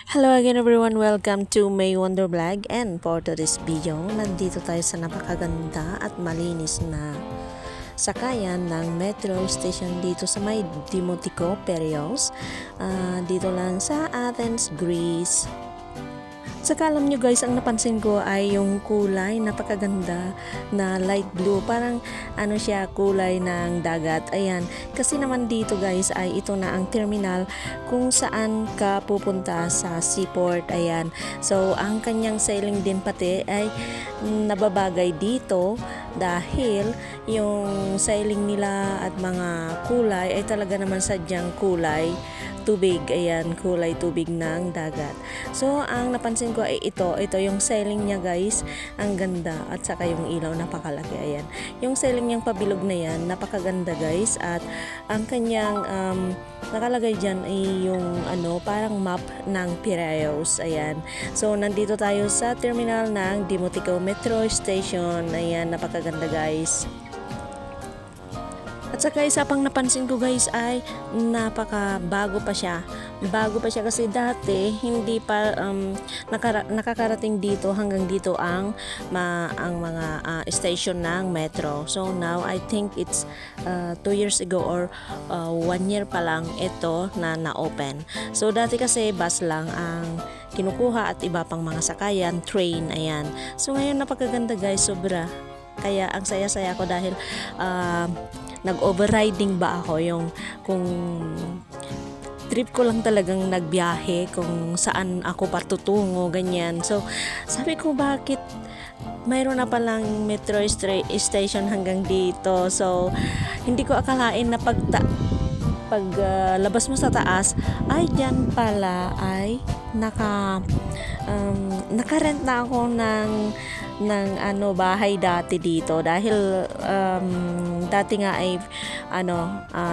Hello again everyone, welcome to May Wonder Vlog, and for today's video, nandito tayo sa napakaganda at malinis na sakayan ng metro station dito sa may Dimotiko, Piraeus, dito lang sa Athens, Greece. Saka alam nyo guys, ang napansin ko ay yung kulay, napakaganda na light blue, parang ano siya, kulay ng dagat. Ayan, kasi naman dito guys ay ito na ang terminal kung saan ka pupunta sa seaport. Ayan, so ang kanyang sailing din pati ay nababagay dito dahil yung sailing nila at mga kulay ay talaga naman sadyang kulay tubig. Ayan, kulay tubig ng dagat. So ang napansin ko ay ito yung sailing niya guys, ang ganda, at saka yung ilaw napakalaki. Ayan, yung sailing niyang pabilog na yan, napakaganda guys, at ang kanyang nakalagay dyan ay yung parang map ng Piraeus. Ayan, so nandito tayo sa terminal ng Dimotiko Metro Station. Ayan, napakaganda guys. At saka isa pang napansin ko guys ay napakabago pa siya. Bago pa siya kasi dati hindi pa nakakarating dito, hanggang dito ang mga station ng metro. So now I think it's 2 years ago or 1 year pa lang ito na na-open. So dati kasi bus lang ang kinukuha at iba pang mga sakayan, train. Ayan, so ngayon napakaganda guys, sobra. Kaya ang saya-saya ko dahil nag-overriding ba ako, yung kung trip ko lang talagang nagbiyahe kung saan ako patutungo, ganyan. So sabi ko, bakit mayroon na palang metro station hanggang dito. So hindi ko akalain na pag labas mo sa taas ay dyan pala ay nakarent na ako ng bahay dati dito dahil dati nga ay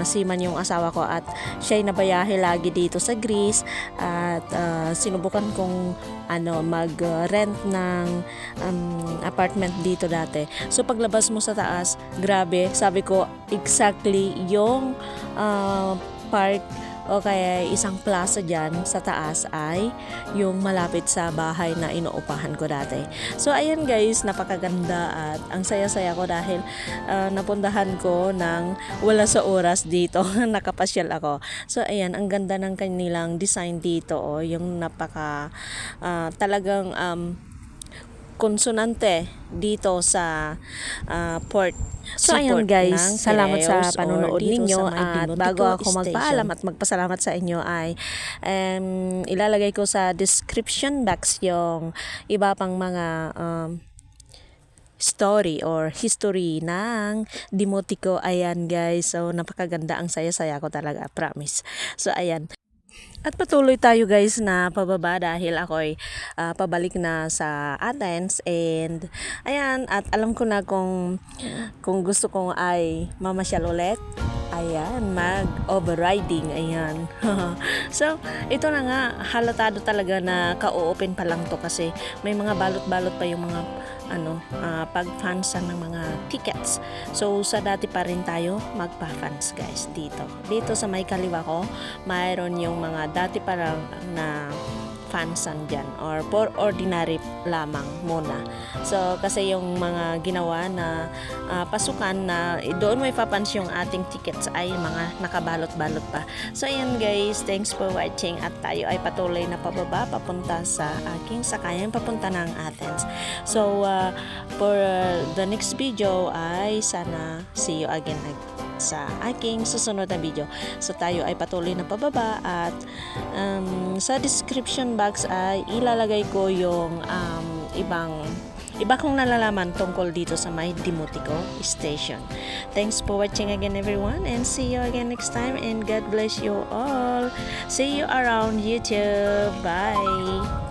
seaman yung asawa ko at siya'y nabayahe lagi dito sa Greece, at sinubukan kong mag-rent ng apartment dito dati. So paglabas mo sa taas, grabe, sabi ko exactly yung park o kaya isang plaza dyan sa taas ay yung malapit sa bahay na inuupahan ko dati. So ayan guys, napakaganda at ang saya-saya ko dahil napuntahan ko ng wala sa oras dito. Nakapasyal ako. So ayan, ang ganda ng kanilang design dito, yung napaka talagang konsonante dito sa port. So ayan guys, salamat sa panonood ninyo, at bago ako magpaalam at magpasalamat sa inyo ay ilalagay ko sa description box yung iba pang mga story or history ng Dimotiko. Ayan guys, so napakaganda, ang saya-saya ko talaga, promise. So ayan, at patuloy tayo guys na pababa dahil ako'y pabalik na sa Athens, and ayan, at alam ko na kung gusto kong ay mamasyal ulit, ayan, mag-overriding, ayan. So ito na nga, halatado talaga na ka-open pa lang to kasi may mga balot-balot pa yung mga pag-fansan ng mga tickets. So sa dati pa rin tayo magpa-fans guys dito sa may kaliwa ko, mayroon yung mga dati pa lang na fansan dyan, or for ordinary lamang muna. So kasi yung mga ginawa na pasukan na doon may papans yung ating tickets ay mga nakabalot-balot pa. So ayan guys, thanks for watching, at tayo ay patuloy na pababa papunta sa aking sakayan papunta ng Athens. So for the next video ay sana see you again sa aking susunod na video. So tayo ay patuloy na pababa, at sa description box ay ilalagay ko yung iba kong nalalaman tungkol dito sa may Dimotiko Station. Thanks for watching again everyone, and see you again next time, and God bless you all. See you around YouTube. Bye.